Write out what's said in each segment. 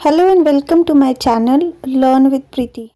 Hello and welcome to my channel learn with Preeti.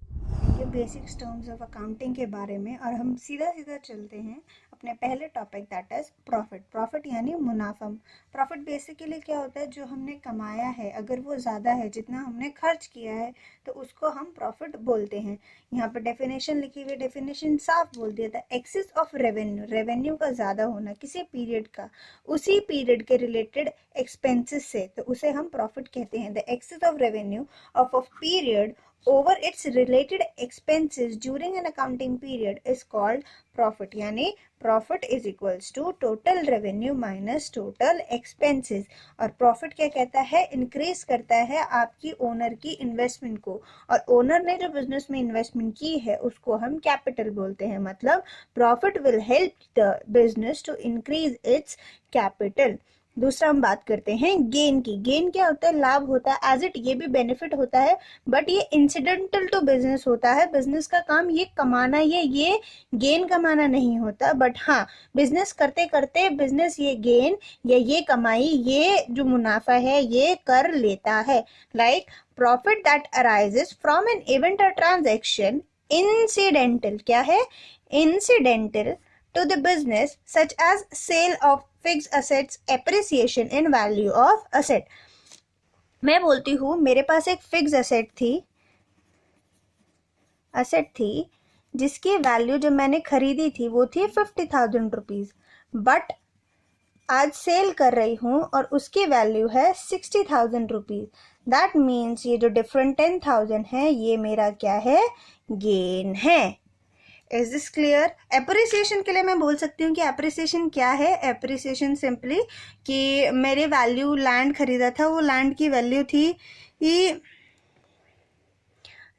ये basics terms of accounting के बारे में और हम सीधा सीधा चलते हैं अपने पहले topic that is profit. Profit यानी मुनाफा। प्रॉफिट बेसिकली क्या होता है, जो हमने कमाया है अगर वो ज़्यादा है जितना हमने खर्च किया है तो उसको हम प्रॉफिट बोलते हैं। यहाँ पर डेफिनेशन लिखी हुई, डेफिनेशन साफ बोल दिया था, एक्सेस ऑफ रेवेन्यू, रेवेन्यू का ज़्यादा होना किसी पीरियड का, उसी पीरियड के रिलेटेड एक्सपेंसेस से, तो उसे हम प्रॉफिट कहते हैं। The excess of revenue of a period over its related expenses during an accounting period is called profit। यानी profit is equals to total revenue minus total expenses। और profit क्या कहता है, increase करता है आपकी ओनर की इन्वेस्टमेंट को, और ओनर ने जो बिजनेस में इन्वेस्टमेंट की है उसको हम कैपिटल बोलते हैं। मतलब profit will help the business to increase its capital। दूसरा हम बात करते हैं गेन की। गेन क्या होता है, लाभ होता है। एज इट ये भी बेनिफिट होता है, बट ये इंसिडेंटल टू बिजनेस होता है। बिजनेस का काम ये कमाना, ये गेन कमाना नहीं होता, बट हाँ बिजनेस करते करते बिजनेस ये गेन या ये कमाई, ये जो मुनाफा है ये कर लेता है। Like profit that arises from an event और ट्रांजैक्शन इंसिडेंटल, क्या है, incidental to the business such as sale of fixed assets, appreciation in value of asset। मैं बोलती हूँ मेरे पास एक फिक्स असेट थी जिसकी वैल्यू जब मैंने खरीदी थी वो थी 50,000 रुपीज, बट आज सेल कर रही हूँ और उसकी वैल्यू है 60,000 रुपीज। दैट मीन्स ये जो डिफरेंट 10,000 है ये मेरा क्या है, गेन है। Is this clear? एप्रिसिएशन के लिए मैं बोल सकती हूँ कि एप्रिसिएशन क्या है। एप्रिसिएशन सिंपली कि मेरे वैल्यू, लैंड खरीदा था, वो लैंड की वैल्यू थी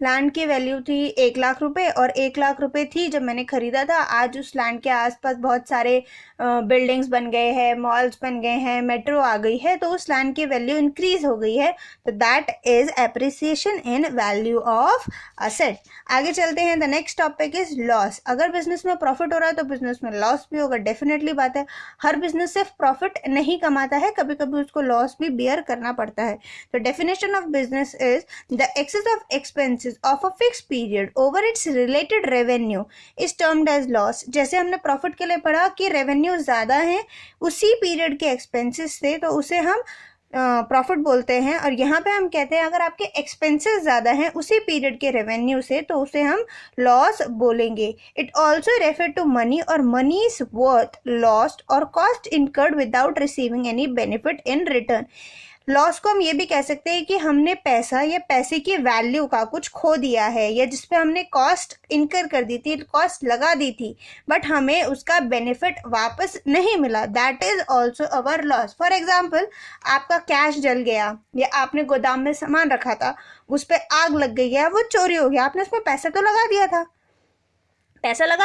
1,00,000 रुपए, और 1,00,000 रुपए थी जब मैंने खरीदा था। आज उस लैंड के आसपास बहुत सारे बिल्डिंग्स बन गए हैं, मॉल्स बन गए हैं, मेट्रो आ गई है, तो उस लैंड की वैल्यू इंक्रीज हो गई है। तो that is appreciation in value of asset. आगे चलते हैं, the next topic is loss. अगर बिजनेस में प्रॉफिट हो रहा है तो बिजनेस में लॉस भी होगा, डेफिनेटली बात है। हर बिजनेस सिर्फ प्रॉफिट नहीं कमाता है, कभी कभी उसको लॉस भी बियर करना पड़ता है। तो definition of business is the excess of expenses of a fixed period over its related revenue is termed as loss। जैसे हमने प्रॉफिट के लिए पढ़ा कि रेवेन्यू ज्यादा है उसी पीरियड के एक्सपेंसेस से, तो उसे हम प्रॉफिट बोलते हैं। और यहाँ पे हम कहते हैं अगर आपके एक्सपेंसेस ज्यादा हैं उसी पीरियड के रेवेन्यू से, तो उसे हम लॉस बोलेंगे। It also refer to money और मनी इज वर्थ लॉस्ट और cost incurred without receiving any benefit in return. Loss को हम ये भी कह सकते हैं कि हमने पैसा या पैसे की वैल्यू का कुछ खो दिया है, या जिसपे हमने कॉस्ट इनकर कर दी थी, कॉस्ट लगा दी थी, बट हमें उसका बेनिफिट वापस नहीं मिला। That is also our loss. For example, आपका कैश जल गया, या आपने गोदाम में सामान रखा था उस पर आग लग गई है, वो चोरी हो गया, आपने उसमें पैसा तो लगा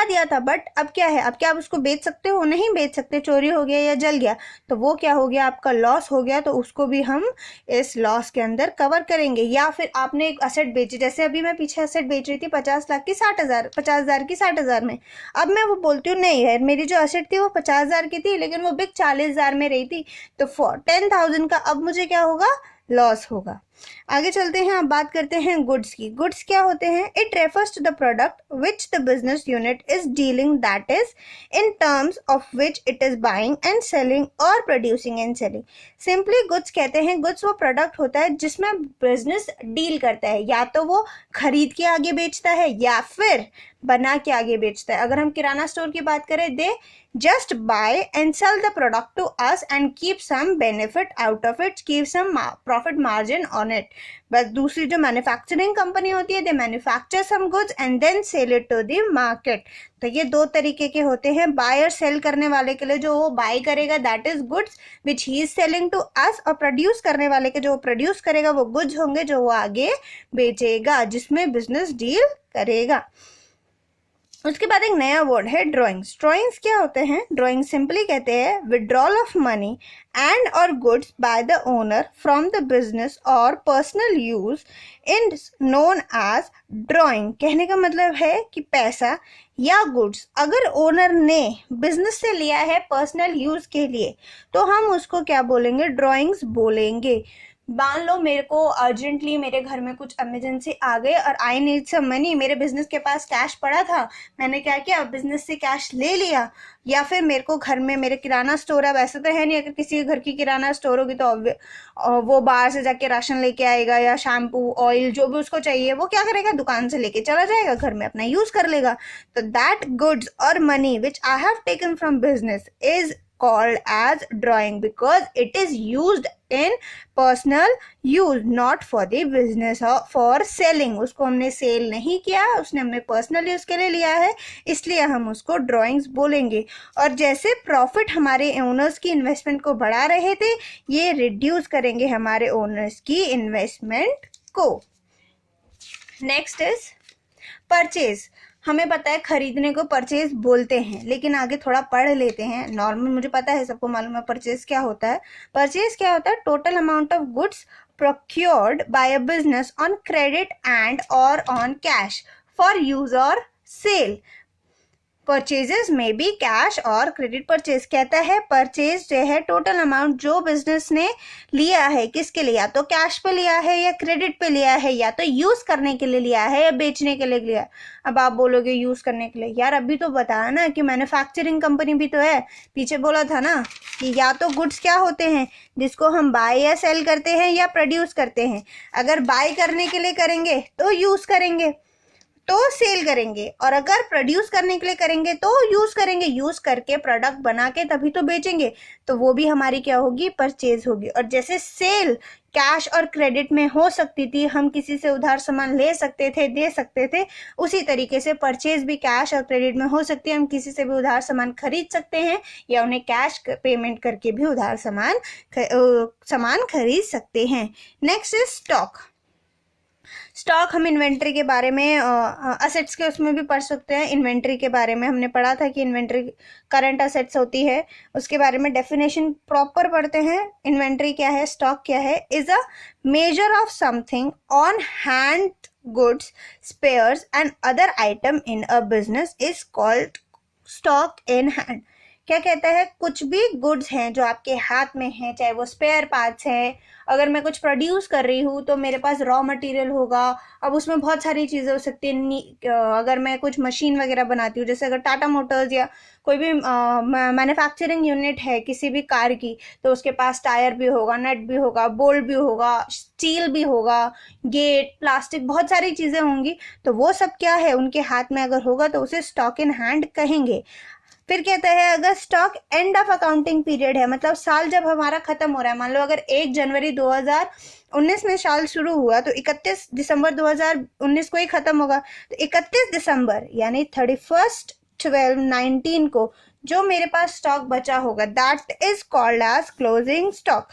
दिया था, बट अब क्या है, अब क्या आप उसको बेच सकते हो? नहीं बेच सकते, चोरी हो गया या जल गया, तो वो क्या हो गया, आपका लॉस हो गया। तो उसको भी हम इस लॉस के अंदर कवर करेंगे। या फिर आपने एक असेट बेची, जैसे अभी मैं पीछे असेट बेच रही थी 50 लाख की 60,000, 50,000 की 60,000 में। अब मैं वो बोलती हूँ नहीं है, मेरी जो असेट थी वो 50,000 की थी लेकिन वो बिक 40,000 में रही थी, तो 10,000 का अब मुझे क्या होगा, लॉस होगा। आगे चलते हैं, अब बात करते हैं गुड्स की। गुड्स क्या होते हैं? It refers to the product which the business unit is dealing, that is in terms of which it is buying and selling और producing and selling. Simply goods कहते हैं, गुड्स वो प्रोडक्ट होता है जिसमें बिजनेस डील करता है, या तो वो खरीद के आगे बेचता है या फिर बना के आगे बेचता है। अगर हम किराना स्टोर की बात करें, दे just buy and sell the product to us and keep some benefit out of it, keep some profit margin on it। बस दूसरी जो मैन्युफैक्चरिंग कंपनी होती है, they manufacture some goods and then sell it to the market. तो ये दो तरीके के होते हैं। बाय और सेल करने वाले के लिए जो वो बाय करेगा that is goods which he is selling to us, और प्रोड्यूस करने वाले के जो वो प्रोड्यूस करेगा वो गुड्स होंगे जो वो आगे बेचेगा, जिसमें बिजनेस डील करेगा। उसके बाद एक नया वर्ड है ड्रॉइंग्स। ड्रॉइंग्स क्या होते हैं? ड्रॉइंग सिंपली कहते हैं विड्रॉल ऑफ मनी एंड और goods by the owner from the business और personal use in known as drawing. कहने का मतलब है कि पैसा या गुड्स अगर ओनर ने बिजनेस से लिया है पर्सनल यूज के लिए, तो हम उसको क्या बोलेंगे, ड्रॉइंग्स बोलेंगे। मान लो मेरे को अर्जेंटली मेरे घर में कुछ इमरजेंसी आ गई और आई नीड सम मनी, मेरे बिजनेस के पास कैश पड़ा था, मैंने क्या किया, बिजनेस से कैश ले लिया। या फिर मेरे को घर में मेरे किराना स्टोर है, वैसे तो है नहीं, अगर किसी के घर की किराना स्टोर होगी तो वो बाहर से जाके राशन लेके आएगा, या शैम्पू ऑयल जो भी उसको चाहिए वो क्या करेगा, दुकान से लेके चला जाएगा, घर में अपना यूज कर लेगा। तो दैट गुड्स और money which I have taken from business is called as drawing because it is used in personal use, not for the business or for selling। उसको हमने सेल नहीं किया, उसने हमने पर्सनल यूज के लिए लिया है, इसलिए हम उसको ड्राइंग्स बोलेंगे। और जैसे प्रॉफिट हमारे ओनर्स की इन्वेस्टमेंट को बढ़ा रहे थे, ये रिड्यूस करेंगे हमारे ओनर्स की इन्वेस्टमेंट को। Next is purchase. हमें पता है खरीदने को परचेज बोलते हैं, लेकिन आगे थोड़ा पढ़ लेते हैं। नॉर्मल मुझे पता है, सबको मालूम है परचेज क्या होता है। परचेज क्या होता है, total amount of goods procured by a business on credit and or on cash for use or sale। Purchases में बी कैश और क्रेडिट परचेज। कहता है परचेज जो है टोटल अमाउंट जो बिजनेस ने लिया है, किसके लिए, या तो कैश पे लिया है या क्रेडिट पे लिया है, या तो यूज करने के लिए लिया है या बेचने के लिए लिया। अब आप बोलोगे यूज करने के लिए, यार अभी तो बताया ना कि मैन्युफैक्चरिंग कंपनी भी तो है, पीछे बोला था ना कि या तो गुड्स क्या होते हैं जिसको हम बाय या सेल करते हैं या प्रोड्यूस करते हैं। अगर बाय करने के लिए करेंगे तो यूज करेंगे तो सेल करेंगे, और अगर प्रोड्यूस करने के लिए करेंगे तो यूज करेंगे, यूज करके प्रोडक्ट बना के तभी तो बेचेंगे, तो वो भी हमारी क्या होगी, परचेज होगी। और जैसे सेल कैश और क्रेडिट में हो सकती थी, हम किसी से उधार सामान ले सकते थे, दे सकते थे, उसी तरीके से परचेज भी कैश और क्रेडिट में हो सकती है। हम किसी से भी उधार सामान खरीद सकते हैं या उन्हें कैश पेमेंट करके भी उधार सामान खरीद सकते हैं। Next is stock. स्टॉक हम इन्वेंट्री के बारे में असेट्स के उसमें भी पढ़ सकते हैं। इन्वेंट्री के बारे में हमने पढ़ा था कि इन्वेंट्री करंट असेट्स होती है, उसके बारे में डेफिनेशन प्रॉपर पढ़ते हैं। इन्वेंट्री क्या है, स्टॉक क्या है, is a major of something on hand goods spares and other item in a business is called stock in hand. क्या कहता है, कुछ भी गुड्स हैं जो आपके हाथ में हैं, चाहे वो स्पेयर पार्ट्स हैं, अगर मैं कुछ प्रोड्यूस कर रही हूँ तो मेरे पास रॉ मटेरियल होगा। अब उसमें बहुत सारी चीज़ें हो सकती हैं। अगर मैं कुछ मशीन वगैरह बनाती हूँ, जैसे अगर टाटा मोटर्स या कोई भी मैन्युफैक्चरिंग यूनिट है किसी भी कार की, तो उसके पास टायर भी होगा, नट भी होगा, बोल्ट भी होगा, स्टील भी होगा, गेट, प्लास्टिक, बहुत सारी चीज़ें होंगी। तो वो सब क्या है, उनके हाथ में अगर होगा तो उसे स्टॉक इन हैंड कहेंगे। फिर कहता है अगर stock end of accounting period है, मतलब साल जब हमारा खत्म हो रहा है, मान लो अगर 1 जनवरी 2019 में साल शुरू हुआ तो 31 दिसंबर 2019 को ही खत्म होगा, तो 31 दिसंबर यानी 31/12/19 को जो मेरे पास स्टॉक बचा होगा, that is called as closing stock.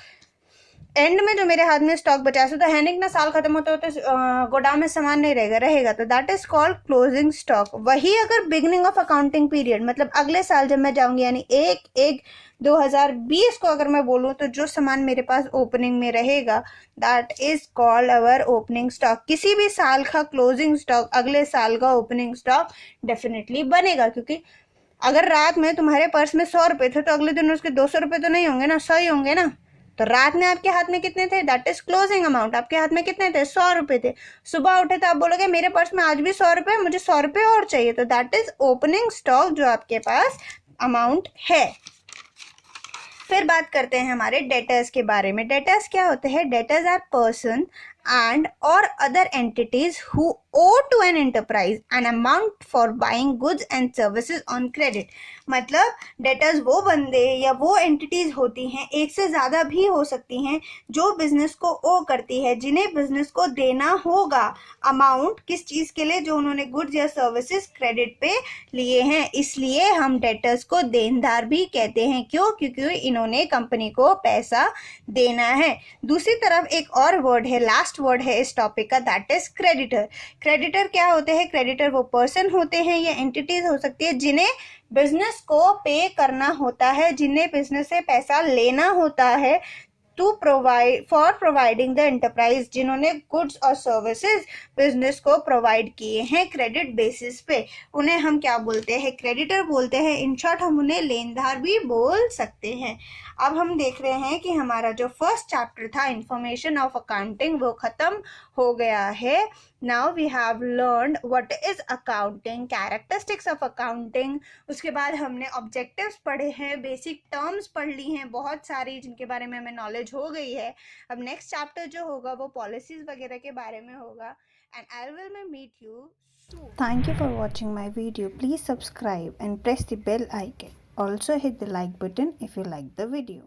End में जो मेरे हाथ में स्टॉक बचा तो है नहीं ना, साल खत्म होते होते गोदाम में सामान नहीं रहेगा, तो that is called closing stock. वही अगर बिगनिंग ऑफ अकाउंटिंग पीरियड, मतलब अगले साल जब मैं जाऊंगी, यानी 1/1/2020 को अगर मैं बोलूँ, तो जो सामान मेरे पास ओपनिंग में रहेगा that is called our opening stock. किसी भी साल का क्लोजिंग स्टॉक अगले साल का ओपनिंग स्टॉक डेफिनेटली बनेगा, क्योंकि अगर रात में तुम्हारे पर्स में 100 रुपए थे तो अगले दिन उसके 200 रुपए तो नहीं होंगे ना, 100 ही होंगे ना। तो रात में आपके हाथ में कितने थे, दैट इज क्लोजिंग अमाउंट। आपके हाथ में कितने थे, 100 रुपए थे। सुबह उठे तो आप बोलोगे मेरे पर्स में आज भी 100 रुपए, मुझे 100 रुपए और चाहिए, तो दैट इज ओपनिंग स्टॉक जो आपके पास अमाउंट है। फिर बात करते हैं हमारे डेटर्स के बारे में। डेटर्स क्या होते हैं, debtors are person and or other entities who owe to an enterprise an amount for buying goods and services on credit। मतलब डेटर्स वो बंदे या वो एंटिटीज होती हैं, एक से ज़्यादा भी हो सकती हैं, जो बिजनेस को ओ करती है, जिन्हें बिजनेस को देना होगा अमाउंट, किस चीज़ के लिए, जो उन्होंने गुड्स या सर्विसेज क्रेडिट पे लिए हैं। इसलिए हम डेटर्स को देनदार भी कहते हैं। क्यों, क्योंकि इन्होंने कंपनी को पैसा देना है। दूसरी तरफ एक और वर्ड है, लास्ट वर्ड है इस टॉपिक का, दैट इज क्रेडिटर। क्रेडिटर क्या होते हैं, क्रेडिटर वो पर्सन होते हैं या एंटिटीज हो सकती है जिन्हें बिजनेस को पे करना होता है, जिन्हें बिजनेस से पैसा लेना होता है to provide for providing the enterprise, जिन्होंने गुड्स और सर्विसेज बिजनेस को प्रोवाइड किए हैं क्रेडिट बेसिस पे, उन्हें हम क्या बोलते हैं, क्रेडिटर बोलते हैं। इन शॉर्ट हम उन्हें लेनदार भी बोल सकते हैं। अब हम देख रहे हैं कि हमारा जो फर्स्ट चैप्टर था इंफॉर्मेशन ऑफ अकाउंटिंग वो ख़त्म हो गया है। Now we have learned what is accounting, characteristics of accounting. उसके बाद हमने ऑब्जेक्टिव्स पढ़े हैं, बेसिक टर्म्स पढ़ ली हैं बहुत सारी जिनके बारे में हमें नॉलेज हो गई है। अब नेक्स्ट चैप्टर जो होगा वो पॉलिसीज़ वगैरह के बारे में होगा। And I will meet you soon. Thank you for watching my video. Please subscribe and press the bell icon. Also hit the like button if you like the video.